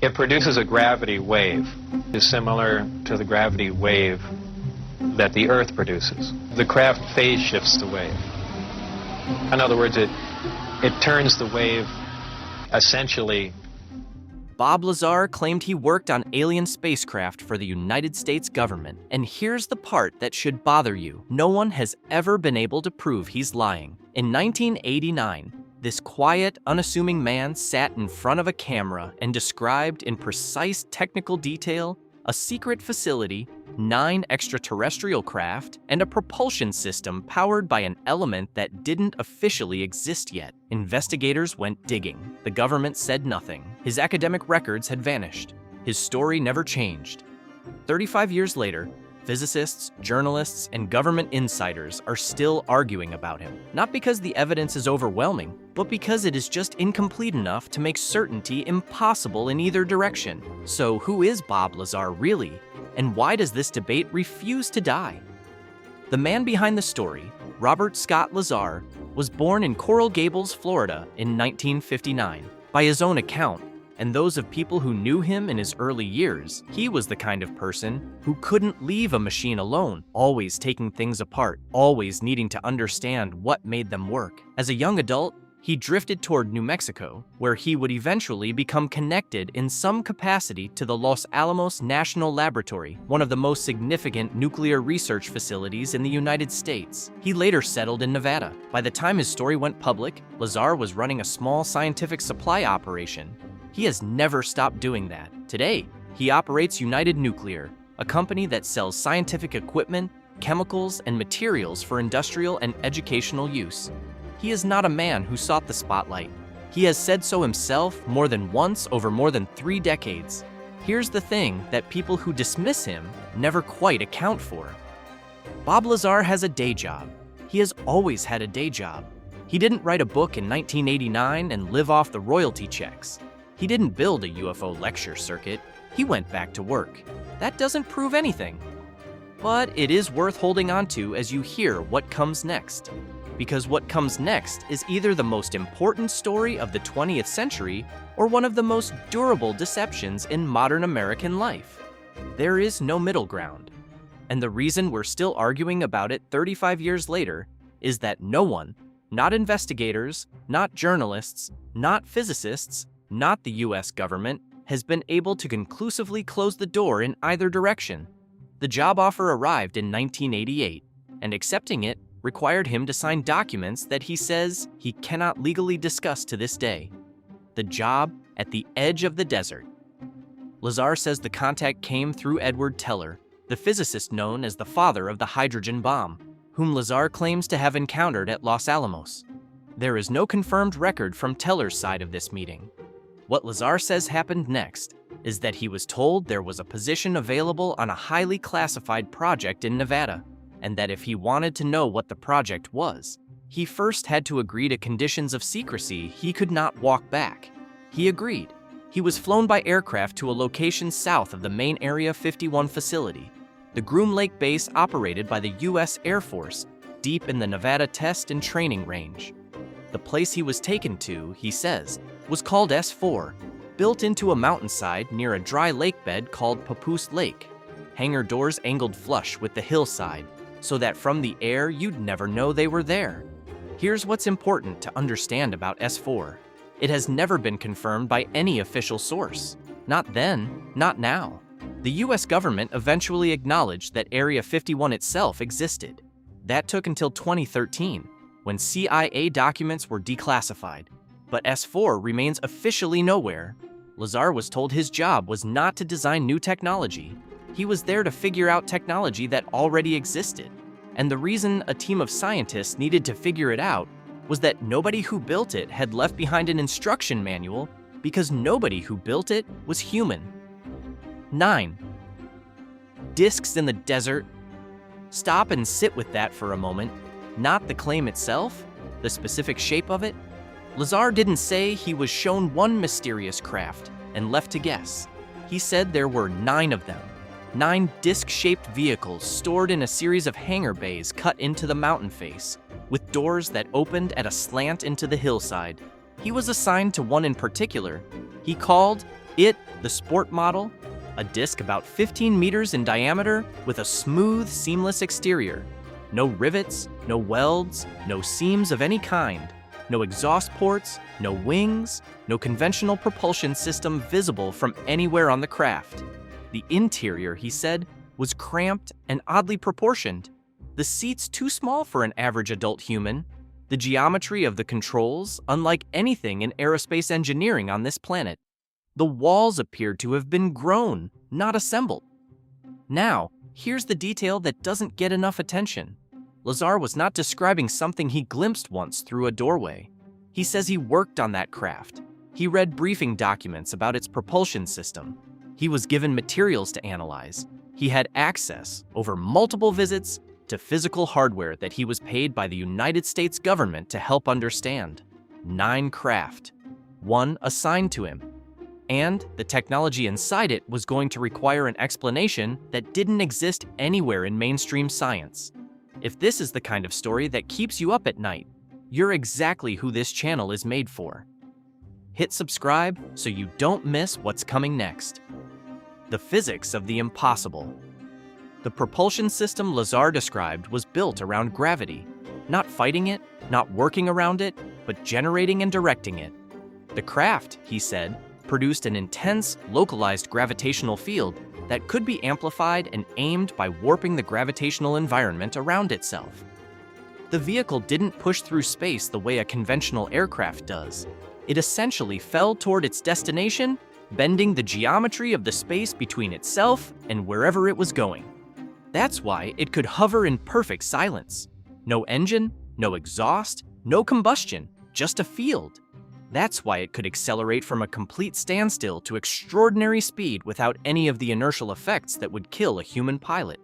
It produces a gravity wave, is similar to the gravity wave that the Earth produces. The craft phase shifts the wave. In other words, it turns the wave essentially. Bob Lazar claimed he worked on alien spacecraft for the United States government. And here's the part that should bother you. No one has ever been able to prove he's lying. In 1989, this quiet, unassuming man sat in front of a camera and described in precise technical detail a secret facility, 9 extraterrestrial craft, and a propulsion system powered by an element that didn't officially exist yet. Investigators went digging. The government said nothing. His academic records had vanished. His story never changed. 35 years later, physicists, journalists, and government insiders are still arguing about him. Not because the evidence is overwhelming, but because it is just incomplete enough to make certainty impossible in either direction. So who is Bob Lazar really? And why does this debate refuse to die? The man behind the story, Robert Scott Lazar, was born in Coral Gables, Florida in 1959. By his own account, and those of people who knew him in his early years, he was the kind of person who couldn't leave a machine alone, always taking things apart, always needing to understand what made them work. As a young adult, he drifted toward New Mexico, where he would eventually become connected in some capacity to the Los Alamos National Laboratory, one of the most significant nuclear research facilities in the United States. He later settled in Nevada. By the time his story went public, Lazar was running a small scientific supply operation. He has never stopped doing that. Today, he operates United Nuclear, a company that sells scientific equipment, chemicals, and materials for industrial and educational use. He is not a man who sought the spotlight. He has said so himself more than once over more than 3 decades. Here's the thing that people who dismiss him never quite account for. Bob Lazar has a day job. He has always had a day job. He didn't write a book in 1989 and live off the royalty checks. He didn't build a UFO lecture circuit. He went back to work. That doesn't prove anything. But it is worth holding on to as you hear what comes next. Because what comes next is either the most important story of the 20th century or one of the most durable deceptions in modern American life. There is no middle ground. And the reason we're still arguing about it 35 years later is that no one, not investigators, not journalists, not physicists, not the US government, has been able to conclusively close the door in either direction. The job offer arrived in 1988, and accepting it required him to sign documents that he says he cannot legally discuss to this day. The job at the edge of the desert. Lazar says the contact came through Edward Teller, the physicist known as the father of the hydrogen bomb, whom Lazar claims to have encountered at Los Alamos. There is no confirmed record from Teller's side of this meeting. What Lazar says happened next is that he was told there was a position available on a highly classified project in Nevada, and that if he wanted to know what the project was, he first had to agree to conditions of secrecy he could not walk back. He agreed. He was flown by aircraft to a location south of the main Area 51 facility, the Groom Lake base operated by the U.S. Air Force, deep in the Nevada Test and Training Range. The place he was taken to, he says, was called S4, built into a mountainside near a dry lake bed called Papoose Lake. Hangar doors angled flush with the hillside, so that from the air you'd never know they were there. Here's what's important to understand about S4. It has never been confirmed by any official source. Not then, not now. The US government eventually acknowledged that Area 51 itself existed. That took until 2013, when CIA documents were declassified. But S4 remains officially nowhere. Lazar was told his job was not to design new technology. He was there to figure out technology that already existed. And the reason a team of scientists needed to figure it out was that nobody who built it had left behind an instruction manual because nobody who built it was human. 9. Discs in the desert. Stop and sit with that for a moment. Not the claim itself, the specific shape of it. Lazar didn't say he was shown one mysterious craft and left to guess. He said there were 9 of them. 9 disc-shaped vehicles stored in a series of hangar bays cut into the mountain face, with doors that opened at a slant into the hillside. He was assigned to one in particular. He called it The Sport model, a disc about 15 meters in diameter with a smooth, seamless exterior. No rivets, no welds, no seams of any kind, no exhaust ports, no wings, no conventional propulsion system visible from anywhere on the craft. The interior, he said, was cramped and oddly proportioned. The seats too small for an average adult human. The geometry of the controls unlike anything in aerospace engineering on this planet. The walls appeared to have been grown, not assembled. Now, here's the detail that doesn't get enough attention. Lazar was not describing something he glimpsed once through a doorway. He says he worked on that craft. He read briefing documents about its propulsion system. He was given materials to analyze. He had access, over multiple visits, to physical hardware that he was paid by the United States government to help understand. 9 craft, 1 assigned to him. And the technology inside it was going to require an explanation that didn't exist anywhere in mainstream science. If this is the kind of story that keeps you up at night, you're exactly who this channel is made for. Hit subscribe so you don't miss what's coming next. The physics of the impossible. The propulsion system Lazar described was built around gravity, not fighting it, not working around it, but generating and directing it. The craft, he said, produced an intense, localized gravitational field that could be amplified and aimed by warping the gravitational environment around itself. The vehicle didn't push through space the way a conventional aircraft does. It essentially fell toward its destination, bending the geometry of the space between itself and wherever it was going. That's why it could hover in perfect silence. No engine, no exhaust, no combustion, just a field. That's why it could accelerate from a complete standstill to extraordinary speed without any of the inertial effects that would kill a human pilot.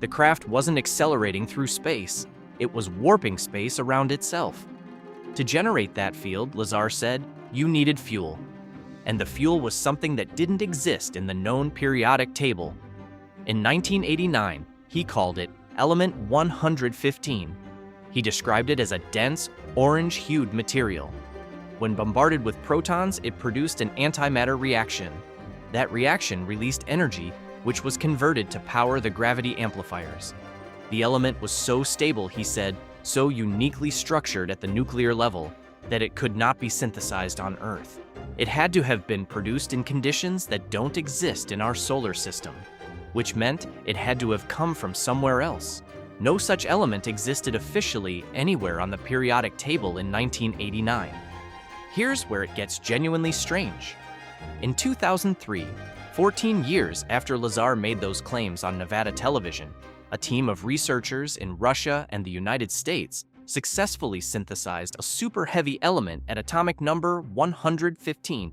The craft wasn't accelerating through space, it was warping space around itself. To generate that field, Lazar said, you needed fuel. And the fuel was something that didn't exist in the known periodic table. In 1989, he called it Element 115. He described it as a dense, orange-hued material. When bombarded with protons, it produced an antimatter reaction. That reaction released energy, which was converted to power the gravity amplifiers. The element was so stable, he said, so uniquely structured at the nuclear level, that it could not be synthesized on Earth. It had to have been produced in conditions that don't exist in our solar system, which meant it had to have come from somewhere else. No such element existed officially anywhere on the periodic table in 1989. Here's where it gets genuinely strange. In 2003, 14 years after Lazar made those claims on Nevada television, a team of researchers in Russia and the United States successfully synthesized a super heavy element at atomic number 115.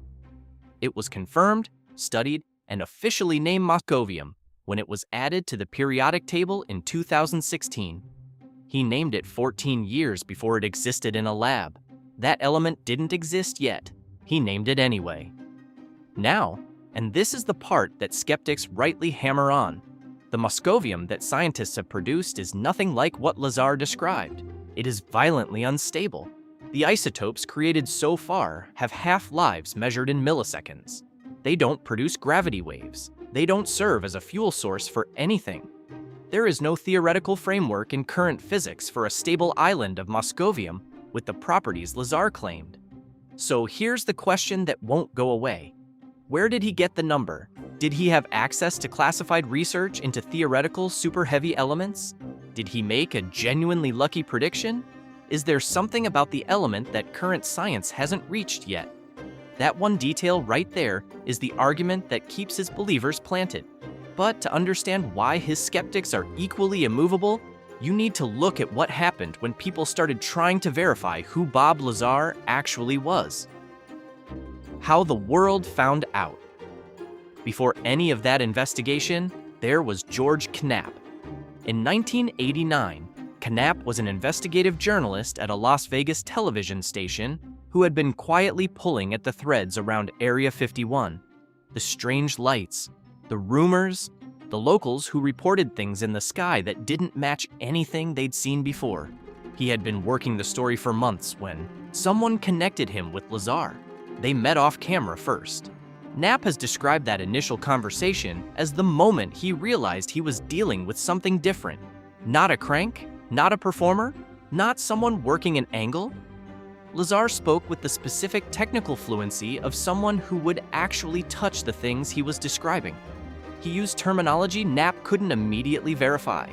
It was confirmed, studied, and officially named moscovium when it was added to the periodic table in 2016. He named it 14 years before it existed in a lab. That element didn't exist yet. He named it anyway. Now, and this is the part that skeptics rightly hammer on, the moscovium that scientists have produced is nothing like what Lazar described. It is violently unstable. The isotopes created so far have half-lives measured in milliseconds. They don't produce gravity waves. They don't serve as a fuel source for anything. There is no theoretical framework in current physics for a stable island of moscovium with the properties Lazar claimed. So here's the question that won't go away. Where did he get the number? Did he have access to classified research into theoretical super-heavy elements? Did he make a genuinely lucky prediction? Is there something about the element that current science hasn't reached yet? That one detail right there is the argument that keeps his believers planted. But to understand why his skeptics are equally immovable, you need to look at what happened when people started trying to verify who Bob Lazar actually was. How the world found out. Before any of that investigation, there was George Knapp. In 1989, Knapp was an investigative journalist at a Las Vegas television station who had been quietly pulling at the threads around Area 51. The strange lights, the rumors, the locals who reported things in the sky that didn't match anything they'd seen before. He had been working the story for months when someone connected him with Lazar. They met off camera first. Knapp has described that initial conversation as the moment he realized he was dealing with something different. Not a crank, not a performer, not someone working an angle. Lazar spoke with the specific technical fluency of someone who would actually touch the things he was describing. He used terminology Knapp couldn't immediately verify.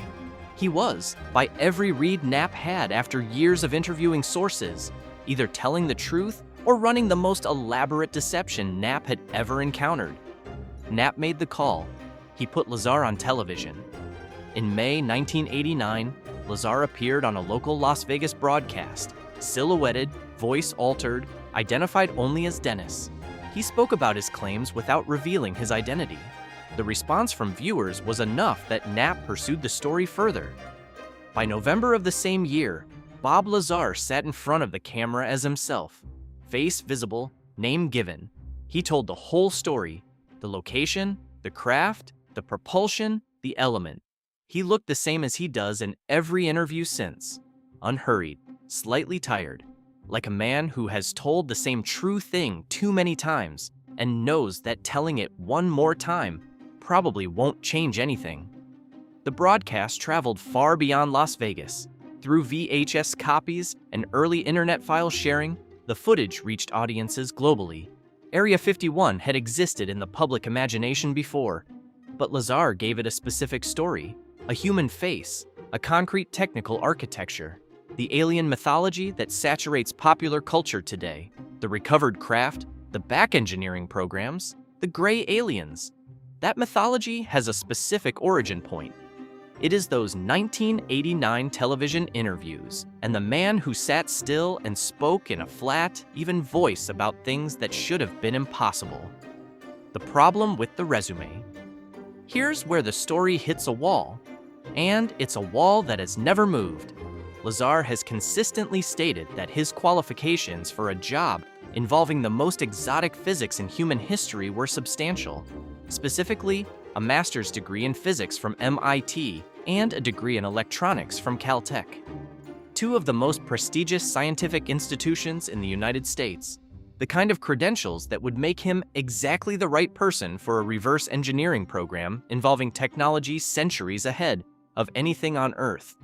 He was, by every read Knapp had after years of interviewing sources, either telling the truth or running the most elaborate deception Knapp had ever encountered. Knapp made the call. He put Lazar on television. In May 1989, Lazar appeared on a local Las Vegas broadcast, silhouetted, voice altered, identified only as Dennis. He spoke about his claims without revealing his identity. The response from viewers was enough that Knapp pursued the story further. By November of the same year, Bob Lazar sat in front of the camera as himself. Face visible, name given. He told the whole story, the location, the craft, the propulsion, the element. He looked the same as he does in every interview since. Unhurried, slightly tired, like a man who has told the same true thing too many times and knows that telling it one more time probably won't change anything. The broadcast traveled far beyond Las Vegas. Through VHS copies and early internet file sharing, the footage reached audiences globally. Area 51 had existed in the public imagination before, but Lazar gave it a specific story, a human face, a concrete technical architecture, the alien mythology that saturates popular culture today, the recovered craft, the back engineering programs, the gray aliens. That mythology has a specific origin point. It is those 1989 television interviews and the man who sat still and spoke in a flat, even voice about things that should have been impossible. The problem with the resume. Here's where the story hits a wall, and it's a wall that has never moved. Lazar has consistently stated that his qualifications for a job involving the most exotic physics in human history were substantial. Specifically, a master's degree in physics from MIT and a degree in electronics from Caltech. Two of the most prestigious scientific institutions in the United States. The kind of credentials that would make him exactly the right person for a reverse engineering program involving technology centuries ahead of anything on Earth.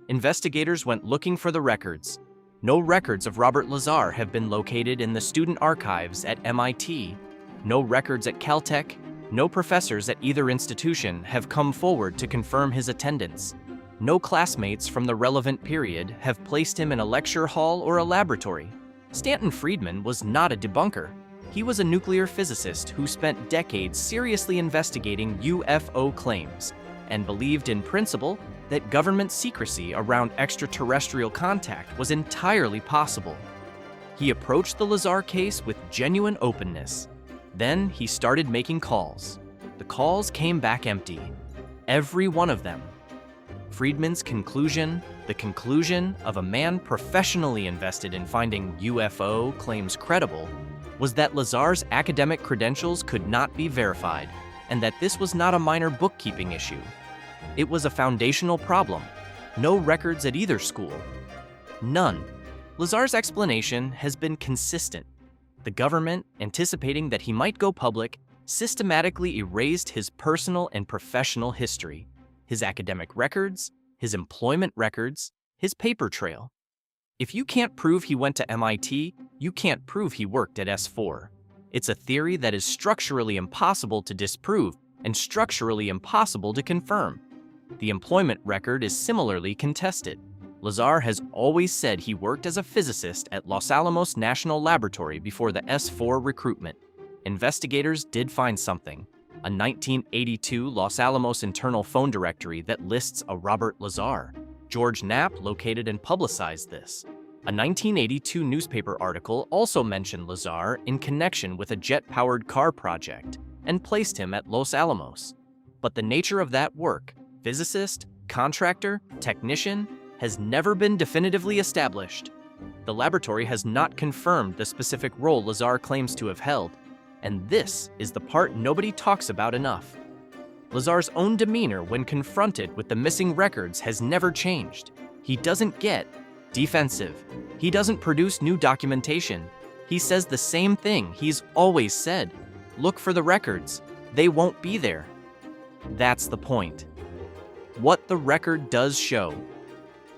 Investigators went looking for the records. No records of Robert Lazar have been located in the student archives at MIT. No records at Caltech. No professors at either institution have come forward to confirm his attendance. No classmates from the relevant period have placed him in a lecture hall or a laboratory. Stanton Friedman was not a debunker. He was a nuclear physicist who spent decades seriously investigating UFO claims and believed in principle that government secrecy around extraterrestrial contact was entirely possible. He approached the Lazar case with genuine openness. Then he started making calls. The calls came back empty. Every one of them. Friedman's conclusion, the conclusion of a man professionally invested in finding UFO claims credible, was that Lazar's academic credentials could not be verified, and that this was not a minor bookkeeping issue. It was a foundational problem. No records at either school. None. Lazar's explanation has been consistent. The government, anticipating that he might go public, systematically erased his personal and professional history, his academic records, his employment records, his paper trail. If you can't prove he went to MIT, you can't prove he worked at S4. It's a theory that is structurally impossible to disprove and structurally impossible to confirm. The employment record is similarly contested. Lazar has always said he worked as a physicist at Los Alamos National Laboratory before the S4 recruitment. Investigators did find something, a 1982 Los Alamos internal phone directory that lists a Robert Lazar. George Knapp located and publicized this. A 1982 newspaper article also mentioned Lazar in connection with a jet-powered car project and placed him at Los Alamos. But the nature of that work, physicist, contractor, technician, has never been definitively established. The laboratory has not confirmed the specific role Lazar claims to have held, and this is the part nobody talks about enough. Lazar's own demeanor when confronted with the missing records has never changed. He doesn't get defensive. He doesn't produce new documentation. He says the same thing he's always said. Look for the records. They won't be there. That's the point. What the record does show.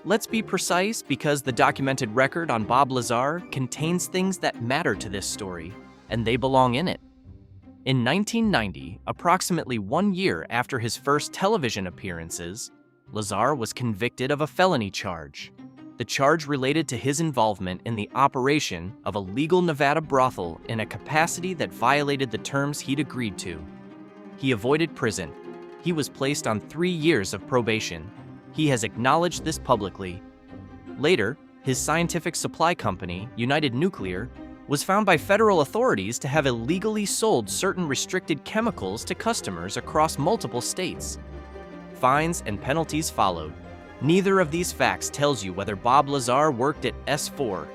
Let's be precise, because the documented record on Bob Lazar contains things that matter to this story, and they belong in it. In 1990, approximately 1 year after his first television appearances, Lazar was convicted of a felony charge. The charge related to his involvement in the operation of a legal Nevada brothel in a capacity that violated the terms he'd agreed to. He avoided prison. He was placed on 3 years of probation. He has acknowledged this publicly. Later, his scientific supply company, United Nuclear, was found by federal authorities to have illegally sold certain restricted chemicals to customers across multiple states. Fines and penalties followed. Neither of these facts tells you whether Bob Lazar worked at S4.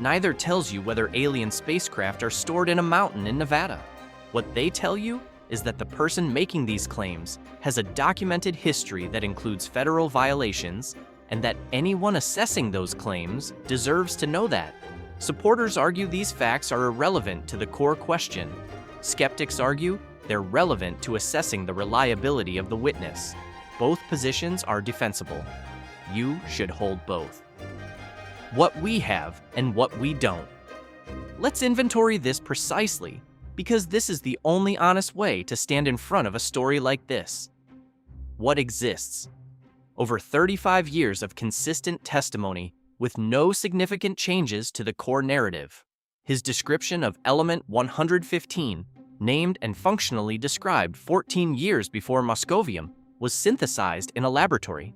Neither tells you whether alien spacecraft are stored in a mountain in Nevada. What they tell you is that the person making these claims has a documented history that includes federal violations, and that anyone assessing those claims deserves to know that. Supporters argue these facts are irrelevant to the core question. Skeptics argue they're relevant to assessing the reliability of the witness. Both positions are defensible. You should hold both. What we have and what we don't. Let's inventory this precisely, because this is the only honest way to stand in front of a story like this. What exists? Over 35 years of consistent testimony with no significant changes to the core narrative. His description of element 115, named and functionally described 14 years before Moscovium, was synthesized in a laboratory.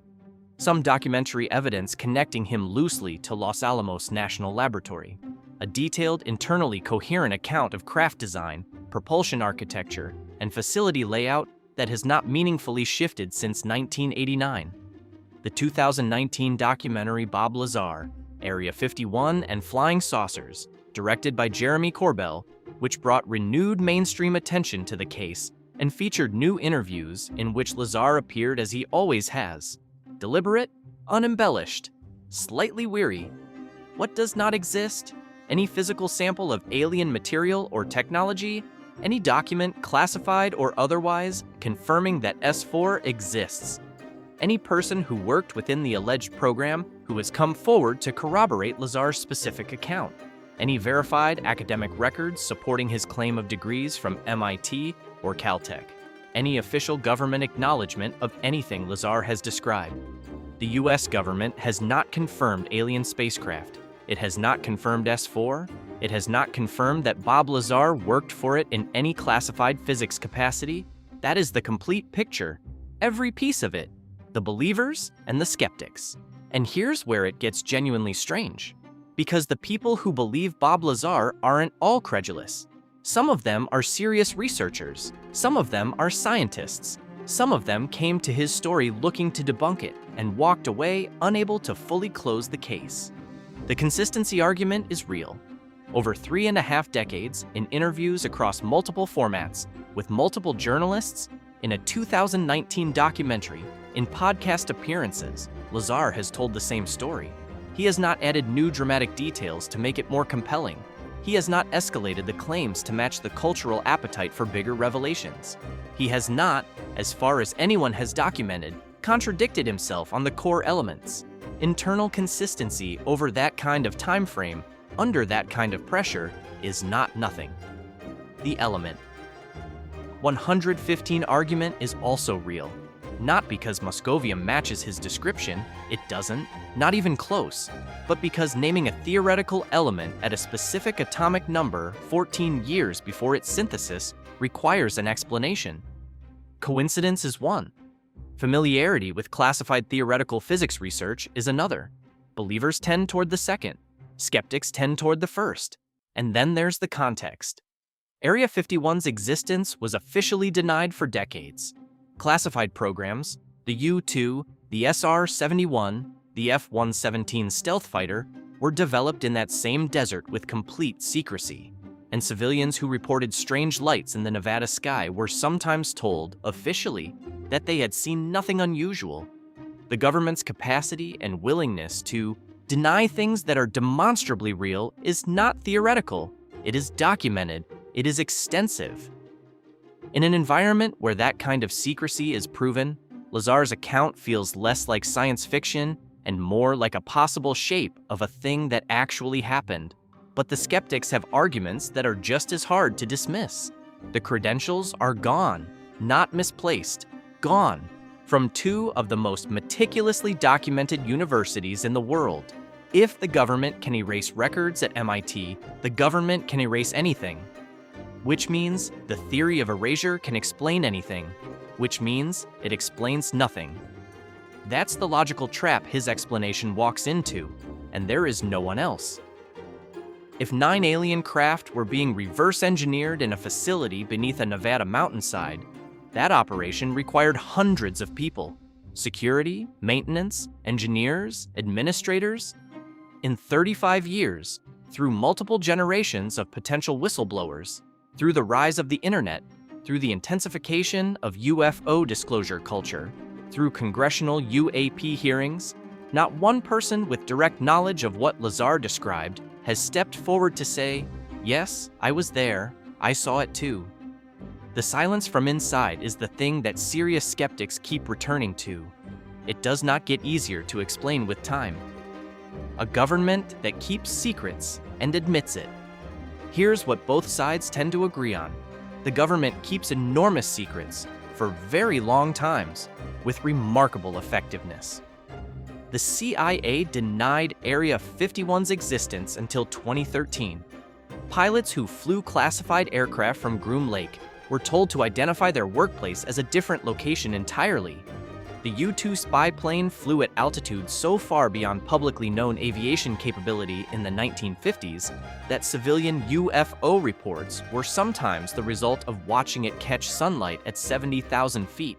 Some documentary evidence connecting him loosely to Los Alamos National Laboratory. A detailed, internally coherent account of craft design, propulsion architecture, and facility layout that has not meaningfully shifted since 1989. The 2019 documentary Bob Lazar, Area 51 and Flying Saucers, directed by Jeremy Corbell, which brought renewed mainstream attention to the case and featured new interviews in which Lazar appeared as he always has. Deliberate, unembellished, slightly weary. What does not exist? Any physical sample of alien material or technology? Any document, classified or otherwise, confirming that S4 exists? Any person who worked within the alleged program who has come forward to corroborate Lazar's specific account? Any verified academic records supporting his claim of degrees from MIT or Caltech? Any official government acknowledgement of anything Lazar has described? The US government has not confirmed alien spacecraft. It has not confirmed S4. It has not confirmed that Bob Lazar worked for it in any classified physics capacity. That is the complete picture. Every piece of it. The believers and the skeptics. And here's where it gets genuinely strange. Because the people who believe Bob Lazar aren't all credulous. Some of them are serious researchers. Some of them are scientists. Some of them came to his story looking to debunk it and walked away unable to fully close the case. The consistency argument is real. Over 3.5 decades, in interviews across multiple formats, with multiple journalists, in a 2019 documentary, in podcast appearances, Lazar has told the same story. He has not added new dramatic details to make it more compelling. He has not escalated the claims to match the cultural appetite for bigger revelations. He has not, as far as anyone has documented, contradicted himself on the core elements. Internal consistency over that kind of time frame, under that kind of pressure, is not nothing. The element 115 argument is also real. Not because Moscovium matches his description, it doesn't, not even close, but because naming a theoretical element at a specific atomic number 14 years before its synthesis requires an explanation. Coincidence is one. Familiarity with classified theoretical physics research is another. Believers tend toward the second. Skeptics tend toward the first. And then there's the context. Area 51's existence was officially denied for decades. Classified programs, the U-2, the SR-71, the F-117 stealth fighter, were developed in that same desert with complete secrecy. And civilians who reported strange lights in the Nevada sky were sometimes told, officially, that they had seen nothing unusual. The government's capacity and willingness to deny things that are demonstrably real is not theoretical. It is documented. It is extensive. In an environment where that kind of secrecy is proven, Lazar's account feels less like science fiction and more like a possible shape of a thing that actually happened. But the skeptics have arguments that are just as hard to dismiss. The credentials are gone, not misplaced, gone, from two of the most meticulously documented universities in the world. If the government can erase records at MIT, the government can erase anything. Which means the theory of erasure can explain anything, which means it explains nothing. That's the logical trap his explanation walks into, and there is no one else. If 9 alien craft were being reverse engineered in a facility beneath a Nevada mountainside, that operation required hundreds of people: security, maintenance, engineers, administrators. In 35 years, through multiple generations of potential whistleblowers, through the rise of the internet, through the intensification of UFO disclosure culture, through congressional UAP hearings, not one person with direct knowledge of what Lazar described has stepped forward to say, "Yes, I was there, I saw it too." The silence from inside is the thing that serious skeptics keep returning to. It does not get easier to explain with time. A government that keeps secrets and admits it. Here's what both sides tend to agree on. The government keeps enormous secrets for very long times with remarkable effectiveness. The CIA denied Area 51's existence until 2013. Pilots who flew classified aircraft from Groom Lake were told to identify their workplace as a different location entirely. The U-2 spy plane flew at altitudes so far beyond publicly known aviation capability in the 1950s that civilian UFO reports were sometimes the result of watching it catch sunlight at 70,000 feet.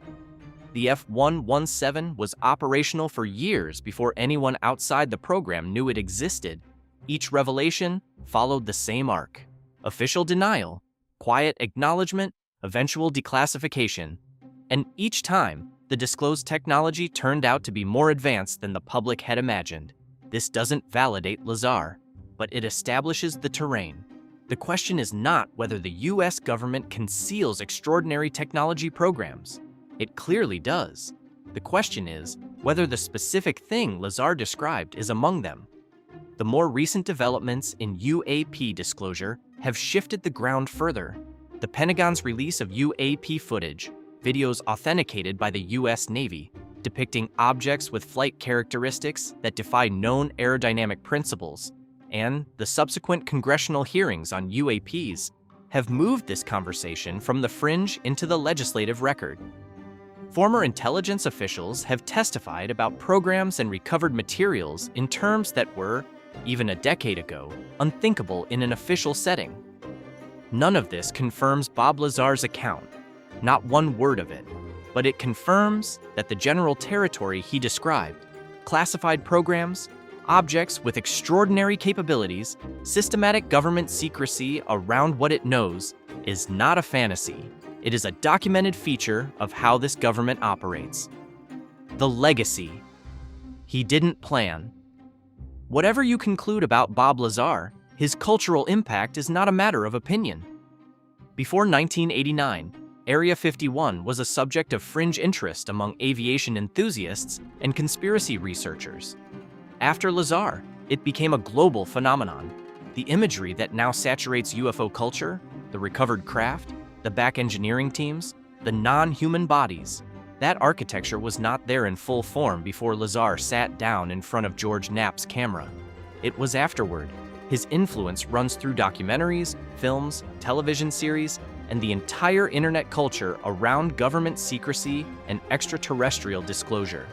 The F-117 was operational for years before anyone outside the program knew it existed. Each revelation followed the same arc: official denial, quiet acknowledgement, eventual declassification. And each time, the disclosed technology turned out to be more advanced than the public had imagined. This doesn't validate Lazar, but it establishes the terrain. The question is not whether the US government conceals extraordinary technology programs. It clearly does. The question is whether the specific thing Lazar described is among them. The more recent developments in UAP disclosure have shifted the ground further. The Pentagon's release of UAP footage, videos authenticated by the US Navy, depicting objects with flight characteristics that defy known aerodynamic principles, and the subsequent congressional hearings on UAPs have moved this conversation from the fringe into the legislative record. Former intelligence officials have testified about programs and recovered materials in terms that were, even a decade ago, unthinkable in an official setting. None of this confirms Bob Lazar's account, not one word of it, but it confirms that the general territory he described, classified programs, objects with extraordinary capabilities, systematic government secrecy around what it knows, is not a fantasy. It is a documented feature of how this government operates. The legacy. He didn't plan. Whatever you conclude about Bob Lazar, his cultural impact is not a matter of opinion. Before 1989, Area 51 was a subject of fringe interest among aviation enthusiasts and conspiracy researchers. After Lazar, it became a global phenomenon. The imagery that now saturates UFO culture, the recovered craft, the back engineering teams, the non-human bodies, that architecture was not there in full form before Lazar sat down in front of George Knapp's camera. It was afterward. His influence runs through documentaries, films, television series, and the entire internet culture around government secrecy and extraterrestrial disclosure.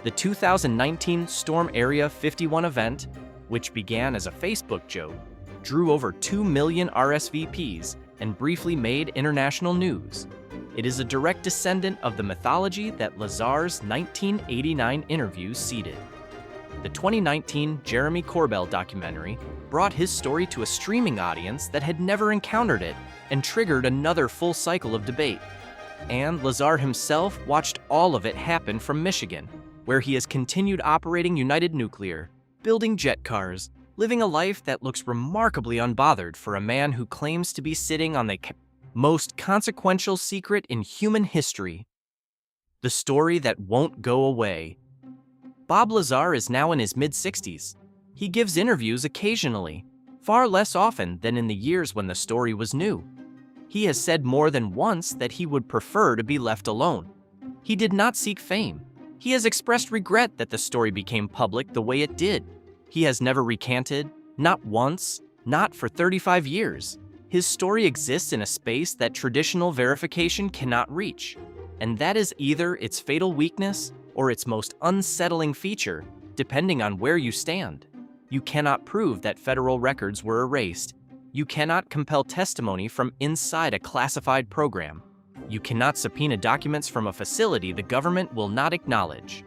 The 2019 Storm Area 51 event, which began as a Facebook joke, drew over 2 million RSVPs and briefly made international news. It is a direct descendant of the mythology that Lazar's 1989 interview seeded. The 2019 Jeremy Corbell documentary brought his story to a streaming audience that had never encountered it and triggered another full cycle of debate. And Lazar himself watched all of it happen from Michigan, where he has continued operating United Nuclear, building jet cars, living a life that looks remarkably unbothered for a man who claims to be sitting on the Most consequential secret in human history. The story that won't go away. Bob Lazar is now in his mid-60s. He gives interviews occasionally, far less often than in the years when the story was new. He has said more than once that he would prefer to be left alone. He did not seek fame. He has expressed regret that the story became public the way it did. He has never recanted, not once, not for 35 years. His story exists in a space that traditional verification cannot reach, and that is either its fatal weakness or its most unsettling feature, depending on where you stand. You cannot prove that federal records were erased. You cannot compel testimony from inside a classified program. You cannot subpoena documents from a facility the government will not acknowledge.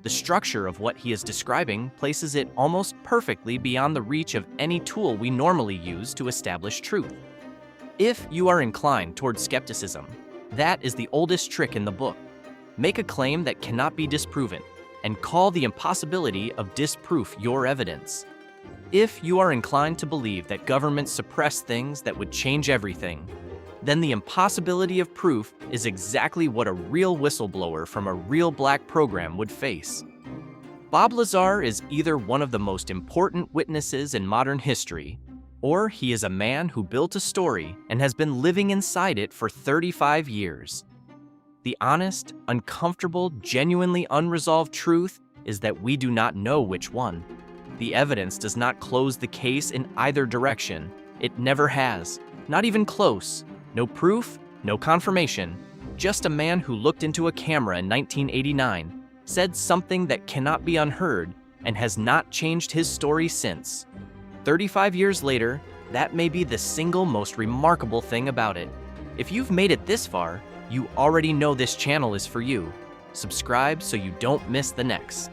The structure of what he is describing places it almost perfectly beyond the reach of any tool we normally use to establish truth. If you are inclined toward skepticism, that is the oldest trick in the book. Make a claim that cannot be disproven, and call the impossibility of disproof your evidence. If you are inclined to believe that governments suppress things that would change everything, then the impossibility of proof is exactly what a real whistleblower from a real black program would face. Bob Lazar is either one of the most important witnesses in modern history, or he is a man who built a story and has been living inside it for 35 years. The honest, uncomfortable, genuinely unresolved truth is that we do not know which one. The evidence does not close the case in either direction. It never has, not even close. No proof, no confirmation, just a man who looked into a camera in 1989, said something that cannot be unheard, and has not changed his story since. 35 years later, that may be the single most remarkable thing about it. If you've made it this far, you already know this channel is for you. Subscribe so you don't miss the next.